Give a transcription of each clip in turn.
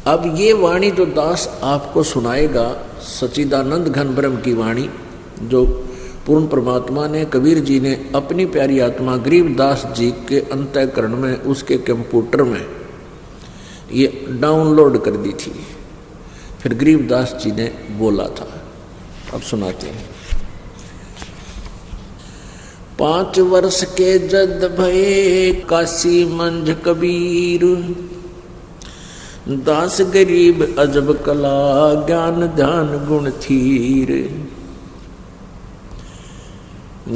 अब ये वाणी जो दास आपको सुनाएगा, सच्चिदानंद घन ब्रह्म की वाणी, जो पूर्ण परमात्मा ने, कबीर जी ने अपनी प्यारी आत्मा गरीबदास जी के अंतःकरण में, उसके कंप्यूटर में ये डाउनलोड कर दी थी। फिर गरीबदास जी ने बोला था। अब सुनाते हैं। 5 वर्ष के जद भये काशी मंझ कबीर, दास गरीब अजब कला ज्ञान ध्यान गुण थीर।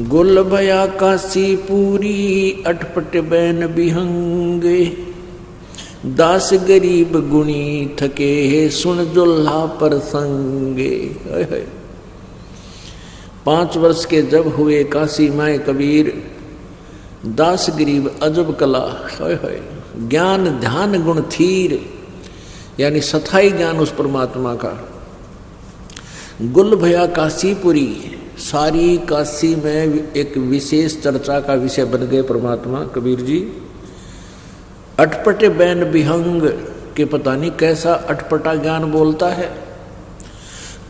गुल भया काशी पूरी अटपट बैन बिहंगे, दास गरीब गुणी थके सुन दुल्हा पर संगे। 5 वर्ष के जब हुए काशी माए कबीर, दास गरीब अजब कला ज्ञान ध्यान गुण थीर, यानी सथाई ज्ञान उस परमात्मा का। गुल भया काशीपुरी, सारी काशी में एक विशेष चर्चा का विषय बन गए परमात्मा कबीर जी। अटपटे बैन विहंग के पता नहीं कैसा अटपटा ज्ञान बोलता है।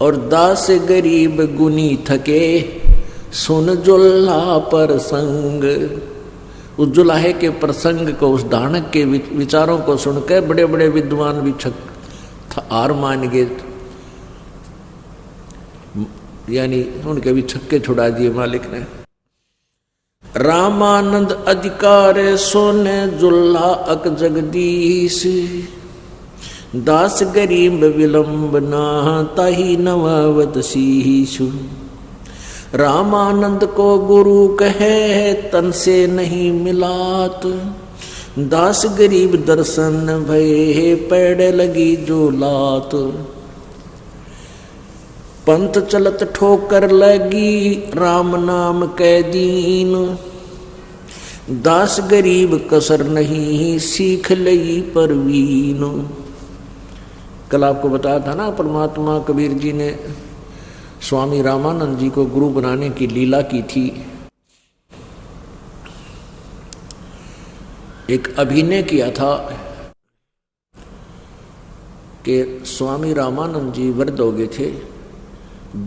और दास गरीब गुनी थके सुन जुल्हा पर संग, उस जुलाहे के प्रसंग को, उस दानक के विचारों को सुनकर बड़े बड़े विद्वान भी हार मान गए, यानी उनके भी छक्के छुड़ा दिए मालिक ने। रामानंद अधिकार सोने जुल्हा अक जगदीश, दास गरीब विलंब ना ताही नवावत शीशु। रामानंद को गुरु कहे तन से नहीं मिलात, दास गरीब दर्शन भये पैड़ लगी जो लात। पंथ चलत ठोकर लगी राम नाम कै दीन, दास गरीब कसर नहीं सीख लई परवीन। कल आपको बताया था ना, परमात्मा कबीर जी ने स्वामी रामानंद जी को गुरु बनाने की लीला की थी। एक अभिनय किया था कि स्वामी रामानंद जी वृद्ध हो गए थे।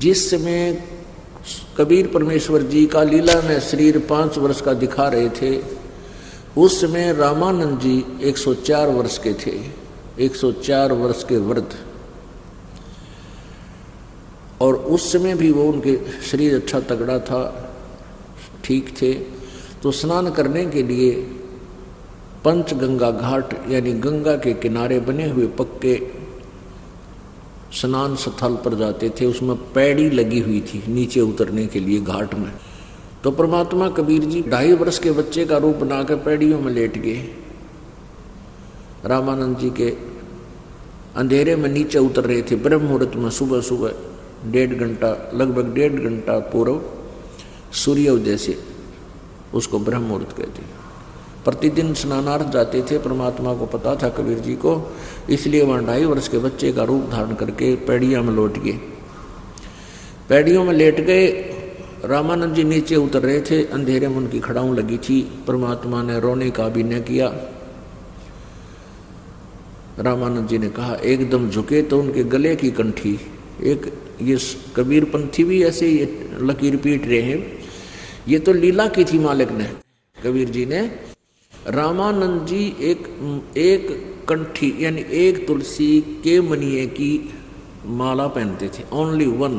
जिस समय कबीर परमेश्वर जी का लीला में शरीर 5 वर्ष का दिखा रहे थे, उस समय रामानंद जी 104 वर्ष के थे, 104 वर्ष के वृद्ध। और उस समय भी वो, उनके शरीर अच्छा तगड़ा था, ठीक थे। तो स्नान करने के लिए पंचगंगा घाट, यानी गंगा के किनारे बने हुए पक्के स्नान स्थल पर जाते थे। उसमें पैड़ी लगी हुई थी नीचे उतरने के लिए घाट में। तो परमात्मा कबीर जी 2.5 वर्ष के बच्चे का रूप बनाकर पैड़ियों में लेट गए। रामानंद जी के अंधेरे में नीचे उतर रहे थे ब्रह्म मुहूर्त में, सुबह सुबह 1.5 घंटा, लगभग 1.5 घंटा पूर्व सूर्योदय से, उसको ब्रह्म मुहूर्त कहते हैं। प्रतिदिन स्नानार्थ जाते थे, परमात्मा को पता था कबीर जी को, इसलिए वहाँ 2.5 वर्ष के बच्चे का रूप धारण करके पैड़िया में लौट गए। पैड़ियों में लेट गए। रामानंद जी नीचे उतर रहे थे, अंधेरे में उनकी खड़ाऊं लगी थी। परमात्मा ने रोने का अभिनय किया। रामानंद जी ने कहा, एकदम झुके तो उनके गले की कंठी, एक ये कबीर पंथी भी ऐसे ये लकीर पीट रहे हैं। ये तो लीला की थी मालिक ने, कबीर जी ने। रामानंद जी एक कंठी, यानी एक तुलसी के मनिए की माला पहनते थे, ओनली 1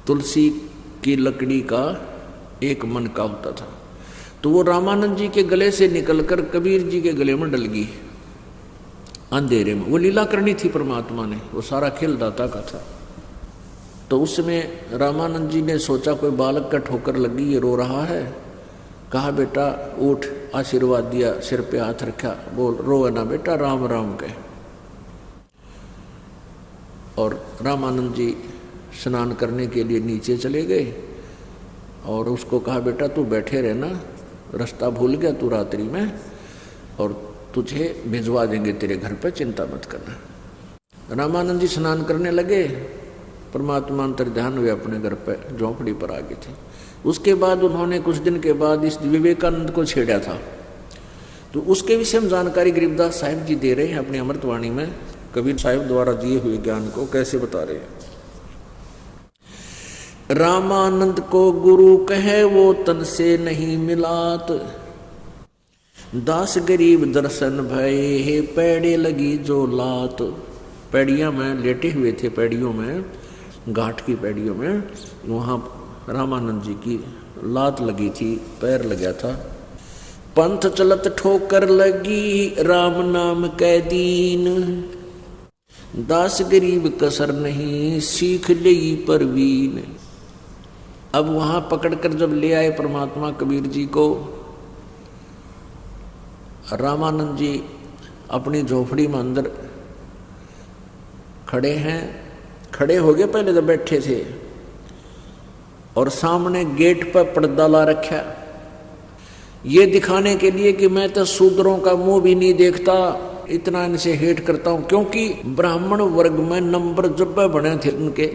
तुलसी की लकड़ी का एक मन का होता था। तो वो रामानंद जी के गले से निकलकर कबीर जी के गले में डल गई अंधेरे में। वो लीला करनी थी परमात्मा ने, वो सारा खेल दाता का था। तो उस समय रामानंद जी ने सोचा कोई बालक का ठोकर लगी, ये रो रहा है। कहा, बेटा उठ, आशीर्वाद दिया, सिर पे हाथ रखा, बोल, रो ना बेटा, राम राम कह। और रामानंद जी स्नान करने के लिए नीचे चले गए और उसको कहा, बेटा तू बैठे रहना, रास्ता भूल गया तू रात्रि में, और तुझे भिजवा देंगे तेरे घर पर, चिंता मत करना। रामानंद जी स्नान करने लगे। परमात्मा अंतर ध्यान हुए अपने घर पर, झोंपड़ी पर आ गए थे। उसके बाद उन्होंने कुछ दिन के बाद इस विवेकानंद को छेड़ा था। तो उसके विषय में जानकारी गरीबदास साहिब जी दे रहे हैं अपनी अमृतवाणी में। कबीर साहिब द्वारा दिए हुए ज्ञान को कैसे बता रहे हैं। रामानंद को गुरु कहे वो तन से नहीं मिलात, दास गरीब दर्शन भये हे पैड़े लगी जो लात। पैड़ियां में लेटे हुए थे, पैड़ियों में, घाट की पैड़ियों में, वहां रामानंद जी की लात लगी थी, पैर लगा था। पंथ चलत ठोकर लगी राम नाम कै दीन, दास गरीब कसर नहीं सीख लई परवीन। अब वहां पकड़कर जब ले आए परमात्मा कबीर जी को, रामानंद जी अपनी झोपड़ी में अंदर खड़े हैं, खड़े हो गए, पहले तो बैठे थे, और सामने गेट पर पर्दा ला रखा, ये दिखाने के लिए कि मैं तो शूद्रों का मुंह भी नहीं देखता, इतना इनसे हेट करता हूं। क्योंकि ब्राह्मण वर्ग में नंबर जब बने थे उनके,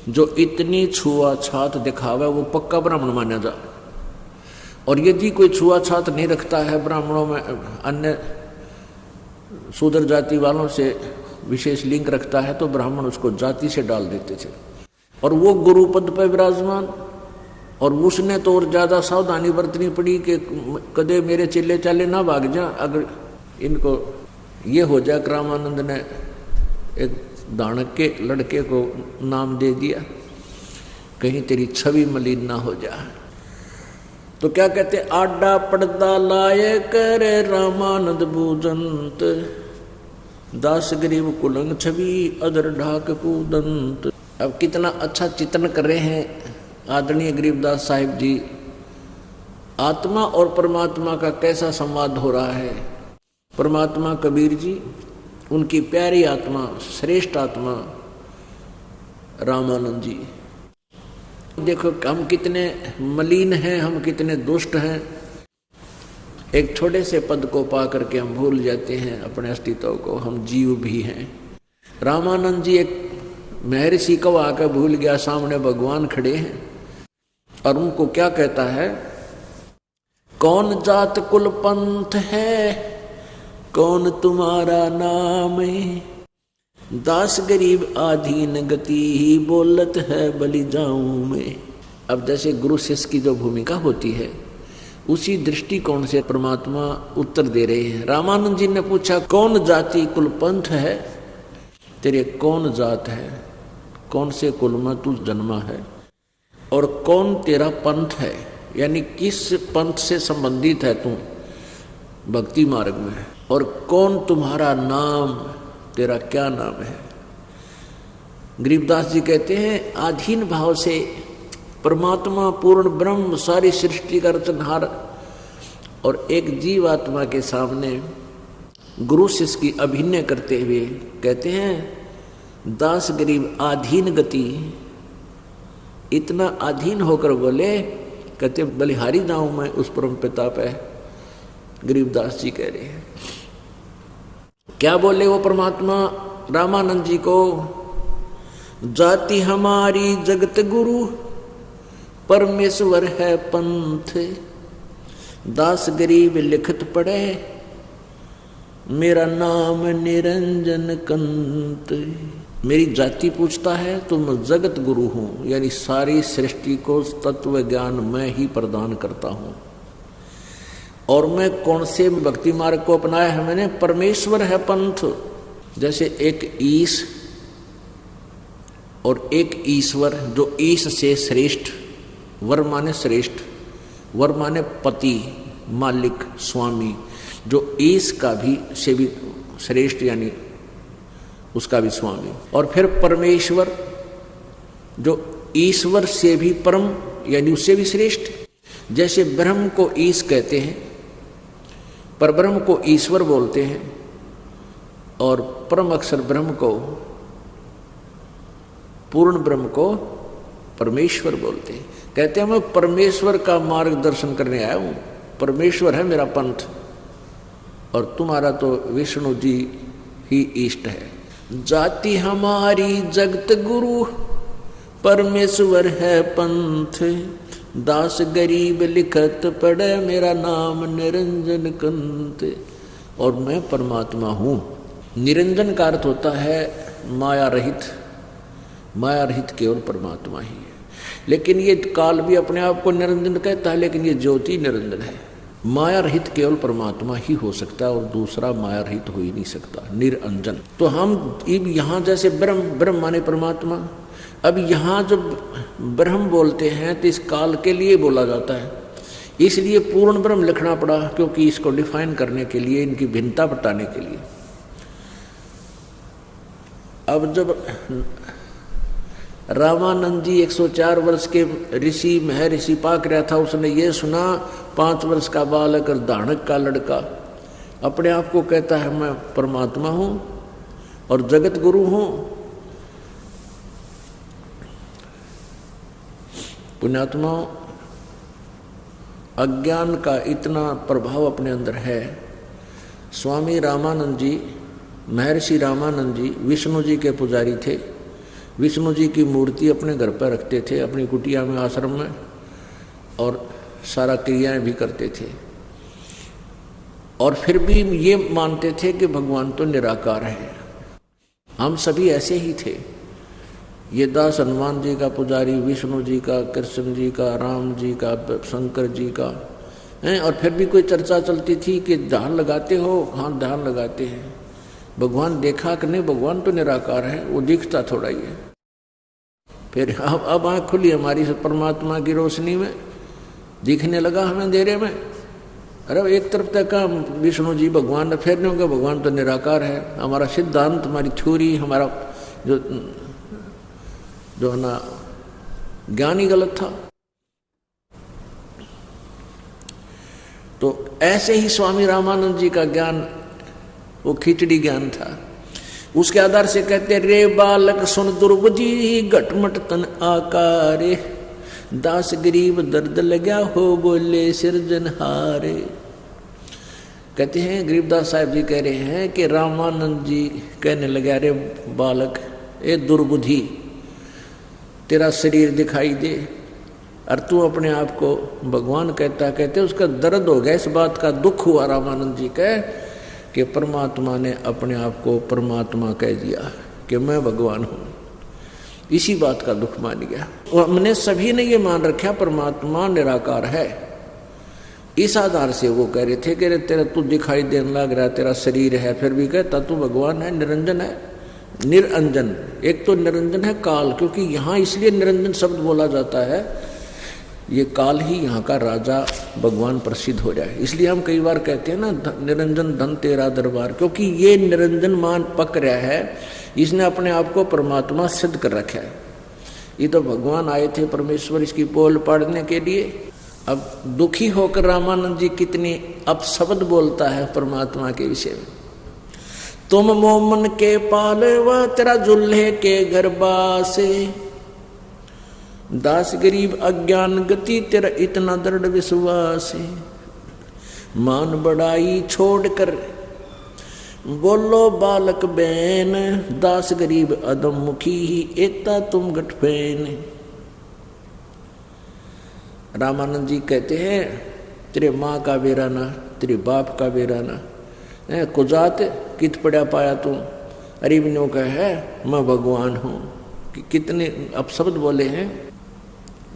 जो इतनी छुआछात दिखावे वो पक्का ब्राह्मण माना जा। और यदि कोई छुआछात नहीं रखता है ब्राह्मणों में, अन्य शूद्र जाति वालों से विशेष लिंक रखता है, तो ब्राह्मण उसको जाति से डाल देते थे। और वो गुरु पद पर विराजमान, और उसने तो और ज्यादा सावधानी बरतनी पड़ी कि कदे मेरे चेले चाले ना भाग जा। अगर इनको ये हो जाए, रामानंद ने एक दानक के लड़के को नाम दे दिया, कहीं तेरी छवि मलिन ना हो जाए। तो क्या कहते, आडा पर्दा लाए करे रामानंद भूजंत, दास गरीब कुलंग छवि अदर ढाक कूदंत। अब कितना अच्छा चित्रण कर रहे हैं आदरणीय गरीबदास साहिब जी। आत्मा और परमात्मा का कैसा संवाद हो रहा है। परमात्मा कबीर जी, उनकी प्यारी आत्मा, श्रेष्ठ आत्मा रामानंद जी। देखो हम कितने मलिन हैं, हम कितने दुष्ट हैं। एक छोटे से पद को पा करके हम भूल जाते हैं अपने अस्तित्व को, हम जीव भी हैं। रामानंद जी एक महर्षि को आकर भूल गया, सामने भगवान खड़े हैं और उनको क्या कहता है, कौन जात कुल पंथ है, कौन तुम्हारा नाम है, दास गरीब आधीन गति ही बोलत है बलि जाऊं मैं। अब जैसे गुरु शिष्य की जो भूमिका होती है, उसी दृष्टिकोण से परमात्मा उत्तर दे रहे हैं। रामानंद जी ने पूछा, कौन जाति कुल पंथ है, तेरे कौन जात है, कौन से कुल में तू जन्मा है, और कौन तेरा पंथ है, यानी किस पंथ से संबंधित है तू भक्ति मार्ग में, और कौन तुम्हारा नाम, तेरा क्या नाम है। गरीबदास जी कहते हैं, आधीन भाव से परमात्मा पूर्ण ब्रह्म सारी सृष्टि का रचनहार और एक जीव आत्मा के सामने गुरु शिष्य की अभिनय करते हुए कहते हैं, दास गरीब आधीन गति। इतना अधीन होकर बोले, कहते बलिहारी जाऊं मैं उस परम पिता पे। गरीबदास जी कह रहे हैं, क्या बोले वो परमात्मा रामानंद जी को, जाति हमारी जगत गुरु परमेश्वर है पंथ, दास गरीब लिखत पढ़े मेरा नाम निरंजन कंत। मेरी जाति पूछता है तो मैं जगत गुरु हूं, यानी सारी सृष्टि को तत्व ज्ञान मैं ही प्रदान करता हूं। और मैं कौन से भक्ति मार्ग को अपनाया है मैंने, परमेश्वर है पंथ। जैसे एक ईश और एक ईश्वर, जो ईश से श्रेष्ठ, वर माने श्रेष्ठ, वर माने पति, मालिक, स्वामी, जो ईश का भी से भी श्रेष्ठ, यानी उसका भी स्वामी। और फिर परमेश्वर, जो ईश्वर से भी परम, यानी उससे भी श्रेष्ठ। जैसे ब्रह्म को ईश कहते हैं, पर ब्रह्म को ईश्वर बोलते हैं, और परम अक्षर ब्रह्म को, पूर्ण ब्रह्म को परमेश्वर बोलते हैं। कहते हैं मैं परमेश्वर का मार्गदर्शन करने आया हूं, परमेश्वर है मेरा पंथ, और तुम्हारा तो विष्णु जी ही इष्ट है। जाति हमारी जगत गुरु परमेश्वर है पंथ, दास गरीब लिखत पढ़े मेरा नाम निरंजन कंत। और मैं परमात्मा हूँ। निरंजन का अर्थ होता है माया रहित। माया रहित केवल परमात्मा ही है। लेकिन ये काल भी अपने आप को निरंजन कहता है, लेकिन ये ज्योति निरंजन है। माया रहित केवल परमात्मा ही हो सकता है और दूसरा माया रहित हो ही नहीं सकता, निरंजन। तो हम यहाँ जैसे ब्रह्म माने परमात्मा, अब यहाँ जब ब्रह्म बोलते हैं तो इस काल के लिए बोला जाता है, इसलिए पूर्ण ब्रह्म लिखना पड़ा, क्योंकि इसको डिफाइन करने के लिए, इनकी भिन्नता बताने के लिए। अब जब रामानंद जी 104 वर्ष के ऋषि महर्षि पाक रहा था, उसने ये सुना 5 वर्ष का बालक और दानक का लड़का अपने आप को कहता है मैं परमात्मा हूँ और जगत गुरु हूँ। पुण्यात्माओं, अज्ञान का इतना प्रभाव अपने अंदर है। स्वामी रामानंद जी, महर्षि रामानंद जी विष्णु जी के पुजारी थे। विष्णु जी की मूर्ति अपने घर पर रखते थे, अपनी कुटिया में, आश्रम में, और सारा क्रियाएं भी करते थे। और फिर भी ये मानते थे कि भगवान तो निराकार है। हम सभी ऐसे ही थे। ये दास हनुमान जी का पुजारी, विष्णु जी का, कृष्ण जी का, राम जी का, शंकर जी का हैं। और फिर भी कोई चर्चा चलती थी कि ध्यान लगाते हो? हाँ, ध्यान लगाते हैं। भगवान देखा कि नहीं? भगवान तो निराकार है, वो दिखता थोड़ा ही है। फिर अब आँख खुली हमारी परमात्मा की रोशनी में, दिखने लगा हमें अंधेरे में। अरे एक तरफ तक का विष्णु जी भगवान, फिर नहीं होगा भगवान तो निराकार है। हमारा सिद्धांत, हमारी थ्योरी, हमारा जो है ना ज्ञान ही गलत था। तो ऐसे ही स्वामी रामानंद जी का ज्ञान वो खिचड़ी ज्ञान था। उसके आधार से कहते रे बालक सुन दुर्बुद्धि घटमट तन आकारे, दास गरीब दर्द लगा हो बोले सिरजनहारे। कहते हैं गरीबदास साहब जी कह रहे हैं कि रामानंद जी कहने लगे रे बालक, ए दुर्बुद्धि, तेरा शरीर दिखाई दे और तू अपने आप को भगवान कहते उसका दर्द हो गया। इस बात का दुख हुआ रामानंद जी का कि परमात्मा ने अपने आप को परमात्मा कह दिया कि मैं भगवान हूँ। इसी बात का दुख मान गया। और हमने सभी ने ये मान रखा परमात्मा निराकार है। इस आधार से वो कह रहे थे कि तेरा तू दिखाई देने लग रहा है, तेरा शरीर है, फिर भी कहता तू भगवान है, निरंजन है। निरंजन, एक तो निरंजन है काल, क्योंकि यहाँ इसलिए निरंजन शब्द बोला जाता है, ये काल ही यहाँ का राजा भगवान प्रसिद्ध हो जाए। इसलिए हम कई बार कहते हैं ना निरंजन धन तेरा दरबार, क्योंकि ये निरंजन मान पक रहा है, इसने अपने आप को परमात्मा सिद्ध कर रखा है। ये तो भगवान आए थे परमेश्वर इसकी पोल पाड़ने के लिए। अब दुखी होकर रामानंद जी कितनी अपशब्द बोलता है परमात्मा के विषय में। तुम मोमन के पालवा तेरा जुल्हे के गर्भासे, दास गरीब अज्ञान गति तेरा इतना दृढ़ विश्वास है। मान बढ़ाई छोड़कर बोलो बालक बैन, दास गरीब अदम मुखी ही एता तुम गठफेन। रामानंद जी कहते हैं तेरे माँ का बेराना, तेरे बाप का बेराना, कुजात कित पड़ा पाया तुम। अरिबनों का है मैं भगवान हूँ। कितने अपशब्द बोले हैं।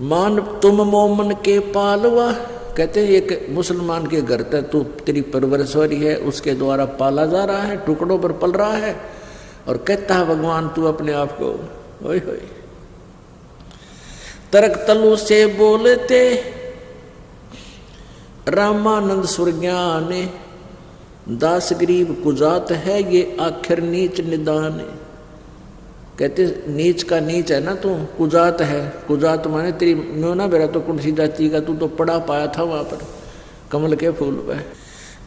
मान तुम मोमन के पालवा, कहते हैं एक मुसलमान के घर तक तू तेरी परवरिश हो रही है, उसके द्वारा पाला जा रहा है, टुकड़ों पर पल रहा है, और कहता है भगवान तू अपने आप को। ओए होए, तरक तलु से बोलते रामानंद स्वर्ज्ञाने, दास गरीब कुजात है ये आखिर नीच निदान। कहते नीच का नीच है ना तू, कुजात है। कुजात माने तेरी न्यो ना बेरा तो कौन सी जाति का, तू तो पड़ा पाया था वहां पर कमल के फूल पे।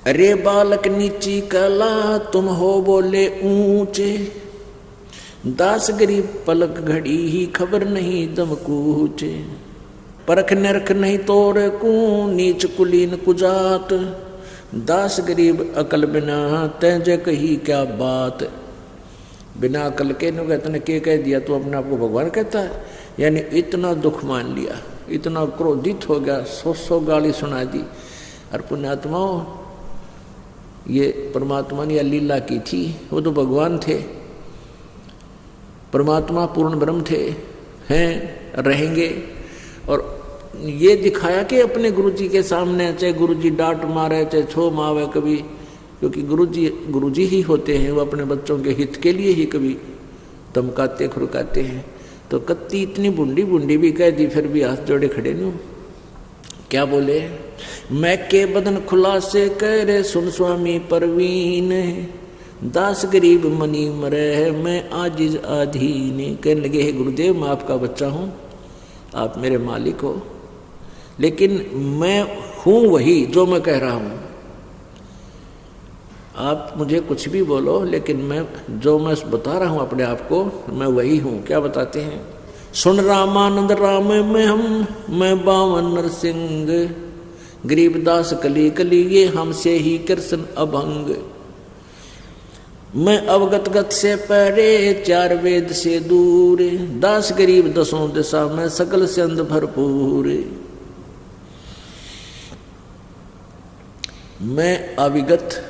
अरे बालक नीची कला तुम हो बोले ऊंचे, दास गरीब पलक घड़ी ही खबर नहीं दम कूचे। परख नरख नहीं तोर कू नीच कुलीन कुजात, दास गरीब अकल बिना तैजे कही क्या बात। बिना अकल के नु कहते ने के कह दिया तू अपने आप को भगवान कहता है, यानी इतना दुख मान लिया, इतना क्रोधित हो गया, 100 गाली सुना दी। और पुण्यात्माओं, ये परमात्मा ने लीला की थी, वो तो भगवान थे, परमात्मा पूर्ण ब्रह्म थे, हैं, रहेंगे। और ये दिखाया कि अपने गुरुजी के सामने चाहे गुरुजी डांट मारे चाहे छो मावे कभी, क्योंकि गुरुजी ही होते हैं, वो अपने बच्चों के हित के लिए ही कभी धमकाते खुरकाते हैं। तो कत्ती इतनी बुंडी भी कह दी, फिर भी हाथ जोड़े खड़े नहीं। क्या बोले? मैं के बदन खुला से कह रे सुन स्वामी परवीन, दास गरीब मनी मरे मैं आजिज आधीन। कहने लगे, हे गुरुदेव, मैं आपका बच्चा हूँ, आप मेरे मालिक हो, लेकिन मैं हूँ वही जो मैं कह रहा हूँ। आप मुझे कुछ भी बोलो, लेकिन मैं जो मैं बता रहा हूँ अपने आप को, मैं वही हूँ। क्या बताते हैं? सुन रामानंद राम में हम, मैं बावन नरसिंह, गरीबदास कली कली ये हमसे ही कृष्ण अभंग। मैं अवगत गत से परे, 4 वेद से दूर, दास गरीब 10 दिशा में सकल से अंध भरपूर। मैं अविगत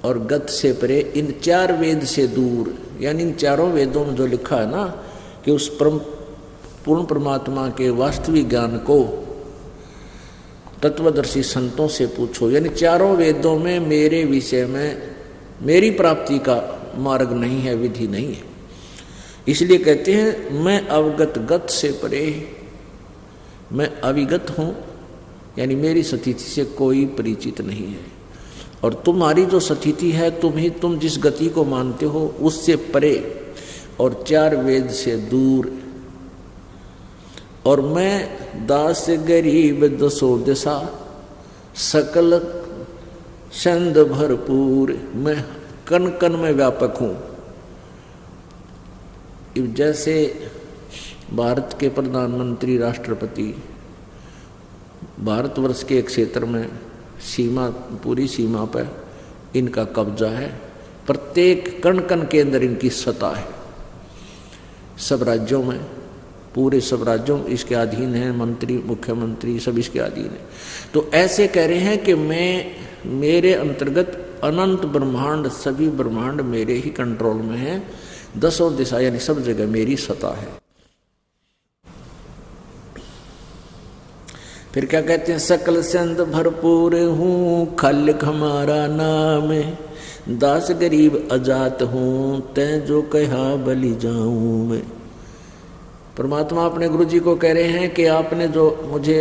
और गत से परे, इन 4 वेद से दूर, यानी इन 4 वेदों में जो लिखा है ना कि उस पूर्ण परमात्मा के वास्तविक ज्ञान को तत्वदर्शी संतों से पूछो। यानी 4 वेदों में मेरे विषय में मेरी प्राप्ति का मार्ग नहीं है, विधि नहीं है। इसलिए कहते हैं मैं अवगत गत से परे, मैं अविगत हूँ, यानी मेरी स्थिति से कोई परिचित नहीं है। और तुम्हारी जो स्थिति है, तुम जिस गति को मानते हो उससे परे और 4 वेद से दूर। और मैं दास गरीब 10 दिशा सकल छंद भरपूर, मैं कण कण में व्यापक हूँ। जैसे भारत के प्रधानमंत्री, राष्ट्रपति भारतवर्ष के एक क्षेत्र में सीमा, पूरी सीमा पर इनका कब्जा है, प्रत्येक कण कण के अंदर इनकी सत्ता है। सब राज्यों में, पूरे सब राज्यों इसके अधीन हैं, मंत्री मुख्यमंत्री सब इसके अधीन है। तो ऐसे कह रहे हैं कि मेरे अंतर्गत अनंत ब्रह्मांड, सभी ब्रह्मांड मेरे ही कंट्रोल में है, 10 दिशा यानी सब जगह मेरी सत्ता है। फिर क्या कहते हैं? सकल संद भरपूर हूँ, खालिक हमारा नाम, दास गरीब अजात हूँ, तै जो कहा बलि जाऊं मैं। परमात्मा अपने गुरु जी को कह रहे हैं कि आपने जो मुझे,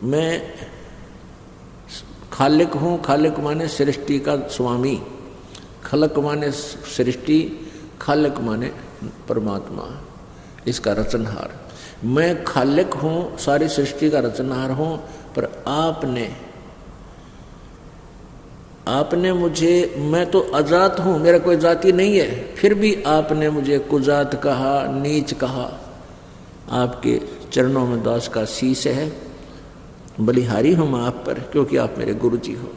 मैं खालिक हूँ, खालिक माने सृष्टि का स्वामी, खलक माने सृष्टि, खालिक माने परमात्मा, इसका रचनहार। मैं खालिक हूँ, सारी सृष्टि का रचनहार हूँ, पर आपने मुझे, मैं तो अजात हूँ, मेरा कोई जाति नहीं है, फिर भी आपने मुझे कुजात कहा, नीच कहा। आपके चरणों में दास का शीश है, बलिहारी हूँ मैं आप पर, क्योंकि आप मेरे गुरु जी हो।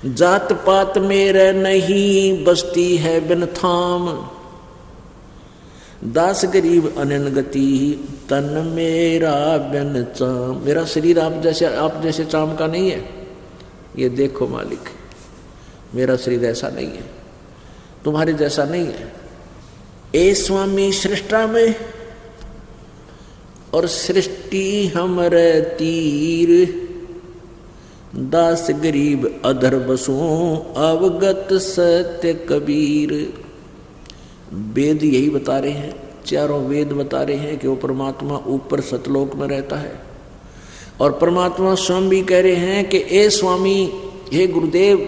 जात पात मेरे नहीं, बसती है बिन थाम, दास गरीब अनन गति, तन मेरा बिन चाम। मेरा शरीर आप जैसे चाम का नहीं है, ये देखो मालिक, मेरा शरीर ऐसा नहीं है, तुम्हारे जैसा नहीं है। ए स्वामी सृष्टा में और सृष्टि हमरे तीर, दास गरीब अधर बसों, अवगत सत्य कबीर। वेद यही बता रहे हैं, 4 वेद बता रहे हैं कि वो परमात्मा ऊपर सतलोक में रहता है। और परमात्मा स्वयं भी कह रहे हैं कि ए स्वामी, हे गुरुदेव,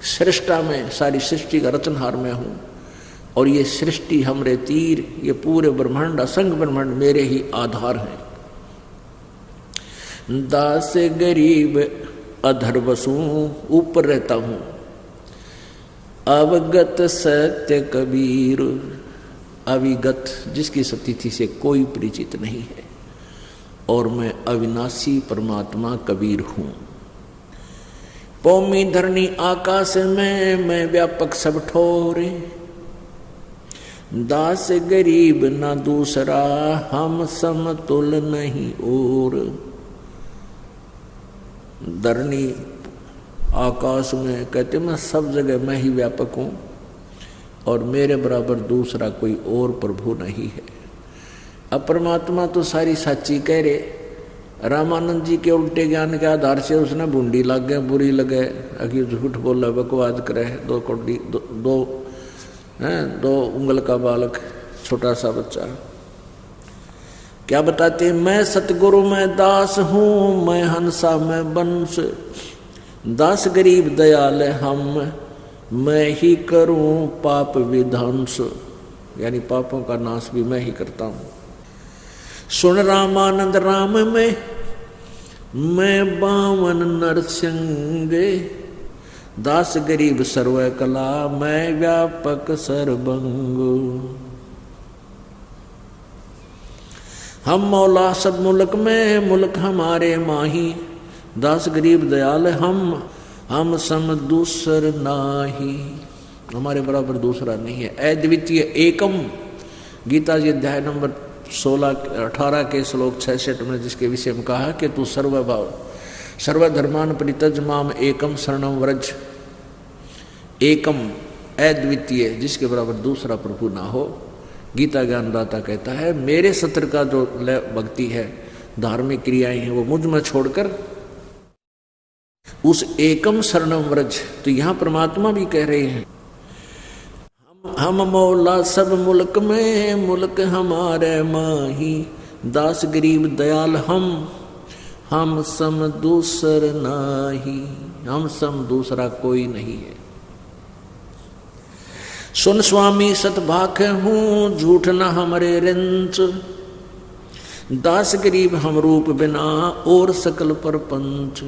सृष्टा में, सारी सृष्टि का रचनहार मैं हूँ, और ये सृष्टि हमरे तीर, ये पूरे ब्रह्मांड, असंख्य ब्रह्मांड मेरे ही आधार हैं। दास गरीब अधर बसूं, ऊपर रहता हूँ, अवगत सत्य कबीर, अविगत जिसकी स्थिति से कोई परिचित नहीं है, और मैं अविनाशी परमात्मा कबीर हूँ। पौमी धरणी आकाश में मैं व्यापक सब ठोरे, दास गरीब न दूसरा, हम समतुल नहीं और। धरणी आकाश में कहते मैं सब जगह मैं ही व्यापक हूँ और मेरे बराबर दूसरा कोई और प्रभु नहीं है। अब परमात्मा तो सारी साची कह रहे। रामानंद जी के उल्टे ज्ञान के आधार से उसने बूंदी लग गए, बुरी लगे, अभी झूठ बोला, बकवाद करे। दो उंगल का बालक, छोटा सा बच्चा क्या बताते, मैं सतगुरु में दास हूँ, मैं हंसा मैं वंश। दास गरीब दयाल हम, मैं ही करूं पाप विध्वंस, यानी पापों का नाश भी मैं ही करता हूं। सुन रामानंद राम में मैं बावन नरसिंह, दास गरीब सर्व कला, मैं व्यापक सर्वंग। हम मौला सब मुल्क में, मुल्क हमारे माही, दास गरीब दयाल हम सम दूसर नाही, हमारे बराबर दूसरा नहीं है। अद्वितीय एकम, गीता जी अध्याय नंबर 18 के श्लोक 66 में जिसके विषय में कहा कि तू सर्वभाव सर्वधर्मान परित्यज माम एकम शरणम व्रज। एकम अद्वितीय, जिसके बराबर दूसरा प्रभु ना हो। गीता ज्ञानदाता कहता है मेरे सत्र का जो भक्ति है, धार्मिक क्रियाएं हैं, वो मुझ में छोड़कर उस एकम शरणम व्रज। तो यहां परमात्मा भी कह रहे हैं हम मौला सब मुल्क में, मुल्क हमारे माही, दास गरीब दयाल हम सम दूसर नाही, हम सम दूसरा कोई नहीं है। सुन स्वामी सतभाख हूँ, झूठ न हमरे रिंच, दास गरीब हम रूप बिना और सकल परपंच।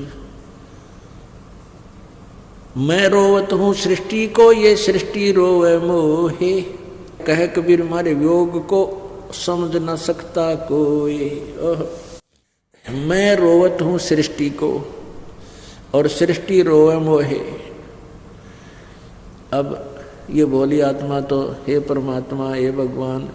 मैं रोवत हूँ सृष्टि को, ये सृष्टि रोवे मोहे, कह कबीर मारे वियोग को समझ न सकता कोई। मैं रोवत हूँ सृष्टि को और सृष्टि रोवे मोहे। अब ये बोली आत्मा तो हे परमात्मा, हे भगवान,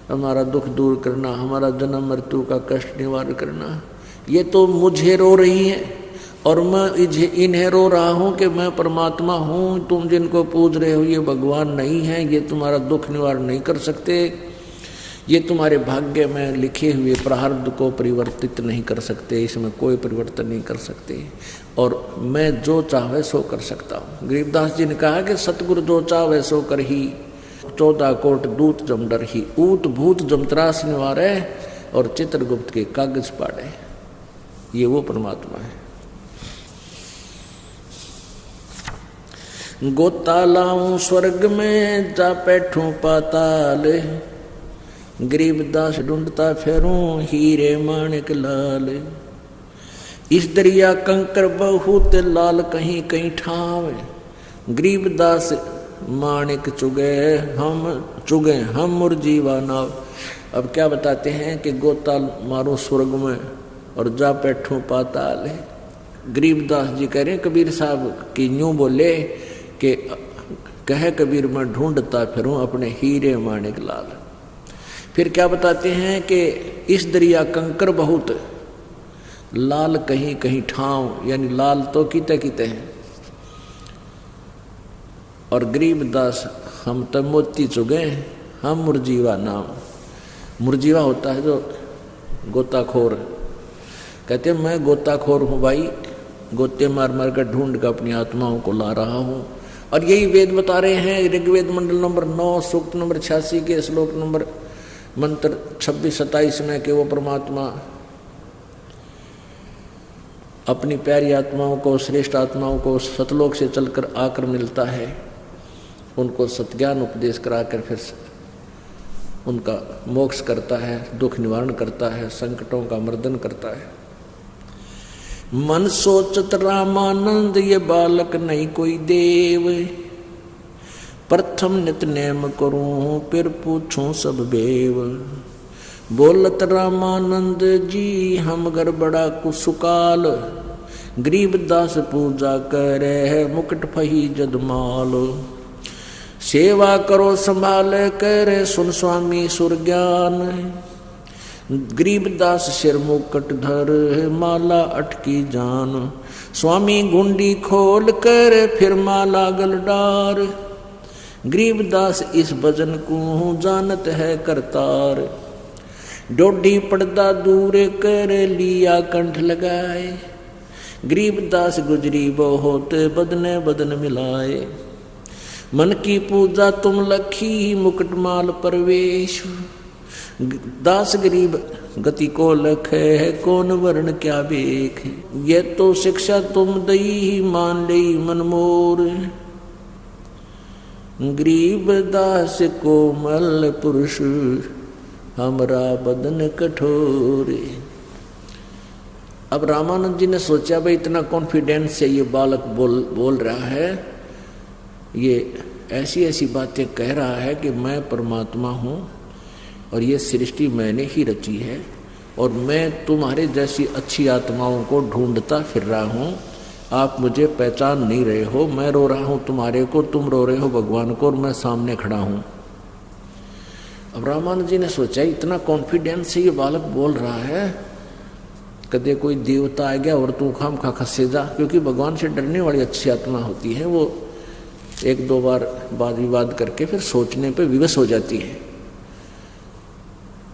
हमारा दुख दूर करना, हमारा जन्म मृत्यु का कष्ट निवारण करना, ये तो मुझे रो रही है और मैं इन्हें रो रहा हूं कि मैं परमात्मा हूं, तुम जिनको पूज रहे हो ये भगवान नहीं है, ये तुम्हारा दुख निवारण नहीं कर सकते, ये तुम्हारे भाग्य में लिखे हुए प्रारब्ध को परिवर्तित नहीं कर सकते, इसमें कोई परिवर्तन नहीं कर सकते, और मैं जो चाहे सो कर सकता हूँ। गरीबदास जी ने कहा कि सतगुरु जो चाहे सो कर ही, 14 कोट दूत जम डर ही, ऊत भूत जमत्रास निवारे और चित्रगुप्त के कागज पाड़े। ये वो परमात्मा है। गोता लाऊं स्वर्ग में, जा बैठूं पाताल, गरीबदास ढूंढता फेरूं हीरे माणिक लाल। इस दरिया कंकर बहुत लाल, कहीं कहीं ठाव, गरीबदास माणिक चुगे हम मुरजीवा नाव। अब क्या बताते हैं कि गोता मारो स्वर्ग में और जा बैठूं पाताल। गरीबदास जी कह रहे हैं कबीर साहब कि यूं बोले कि कह कबीर मैं ढूंढता फिरूं अपने हीरे माणिक लाल। फिर क्या बताते हैं कि इस दरिया कंकर बहुत लाल, कहीं कहीं ठाव, यानी लाल तो किते किते हैं। और गरीबदास हम तो मोती चुगे हम मुरजीवा नाम। मुरजीवा होता है जो गोताखोर, कहते हैं मैं गोताखोर हूँ भाई, गोते मार मार कर ढूंढ कर अपनी आत्माओं को ला रहा हूँ। और यही वेद बता रहे हैं, ऋग्वेद मंडल नंबर 9 सूक्त नंबर 86 के श्लोक नंबर मंत्र 26-27 में कि वो परमात्मा अपनी प्यारी आत्माओं को, श्रेष्ठ आत्माओं को सतलोक से चलकर आकर मिलता है, उनको सत्ज्ञान उपदेश कराकर फिर उनका मोक्ष करता है, दुख निवारण करता है, संकटों का मर्दन करता है। मन सोचत रामानंद ये बालक नहीं कोई देव, प्रथम नित नेम करूं फिर पूछूं सब बेव। बोलत रामानंद जी हम घर बड़ा कुसुकाल, गरीबदास पूजा करे मुकुट फही जदमाल। सेवा करो संभाल कर सुन स्वामी सुर ज्ञान। गरीबदास सिर मुकट धर माला अटकी जान। स्वामी गुंडी खोल कर फिर माला गल डार। गरीबदास इस भजन को जानत है करतार। डोडी पर्दा दूर कर लिया कंठ लगाए। गरीबदास गुजरी बहुत बदने बदन मिलाए। मन की पूजा तुम लखी मुकुटमाल परवेश। दास गरीब गति को लख है कौन वर्ण क्या बेख। ये तो शिक्षा तुम दई मान लई मन मोर। गरीब दास कोमल पुरुष हमरा बदन कठोर। अब रामानंद जी ने सोचा भाई इतना कॉन्फिडेंस से ये बालक बोल रहा है, ये ऐसी ऐसी बातें कह रहा है कि मैं परमात्मा हूँ और ये सृष्टि मैंने ही रची है और मैं तुम्हारे जैसी अच्छी आत्माओं को ढूंढता फिर रहा हूँ। आप मुझे पहचान नहीं रहे हो, मैं रो रहा हूँ तुम्हारे को, तुम रो रहे हो भगवान को और मैं सामने खड़ा हूँ। अब रामानंद जी ने सोचा इतना कॉन्फिडेंस से ये बालक बोल रहा है, कदे कोई देवता आ गया और तू खाम खा खसे जा, क्योंकि भगवान से डरने वाली अच्छी आत्मा होती है, वो एक दो बार वाद विवाद करके फिर सोचने पे विवश हो जाती है।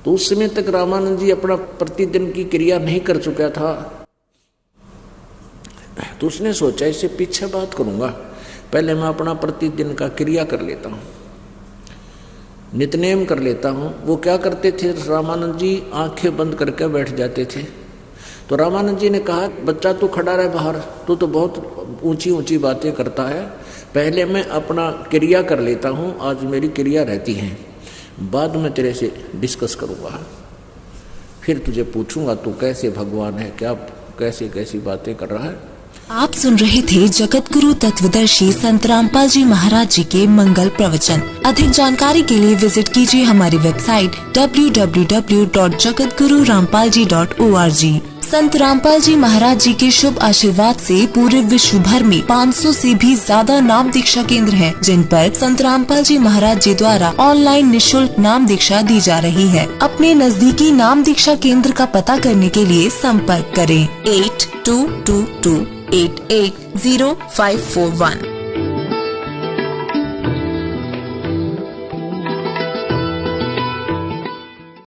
तो उस समय तक रामानंद जी अपना प्रतिदिन की क्रिया नहीं कर चुका था, तो उसने सोचा इससे पीछे बात करूंगा, पहले मैं अपना प्रतिदिन का क्रिया कर लेता हूँ, नित्यनेम कर लेता हूँ। वो क्या करते थे रामानंद जी, आंखें बंद करके बैठ जाते थे। तो रामानंद जी ने कहा बच्चा तू खड़ा रहे बाहर, तू तो बहुत ऊंची ऊंची बातें करता है, पहले मैं अपना क्रिया कर लेता हूँ, आज मेरी क्रिया रहती है, बाद में तेरे से डिस्कस करूँगा, फिर तुझे पूछूंगा तू कैसे भगवान है, क्या कैसे कैसी बातें कर रहा है। आप सुन रहे थे जगत गुरु तत्वदर्शी संत रामपाल जी महाराज जी के मंगल प्रवचन। अधिक जानकारी के लिए विजिट कीजिए हमारी वेबसाइट www.jagatgururampalji.org। संत रामपाल जी महाराज जी के शुभ आशीर्वाद से पूरे विश्व भर में 500 से भी ज्यादा नाम दीक्षा केंद्र हैं, जिन पर संत रामपाल जी महाराज जी द्वारा ऑनलाइन निशुल्क नाम दीक्षा दी जा रही है। अपने नजदीकी नाम दीक्षा केंद्र का पता करने के लिए संपर्क करें 8222880541।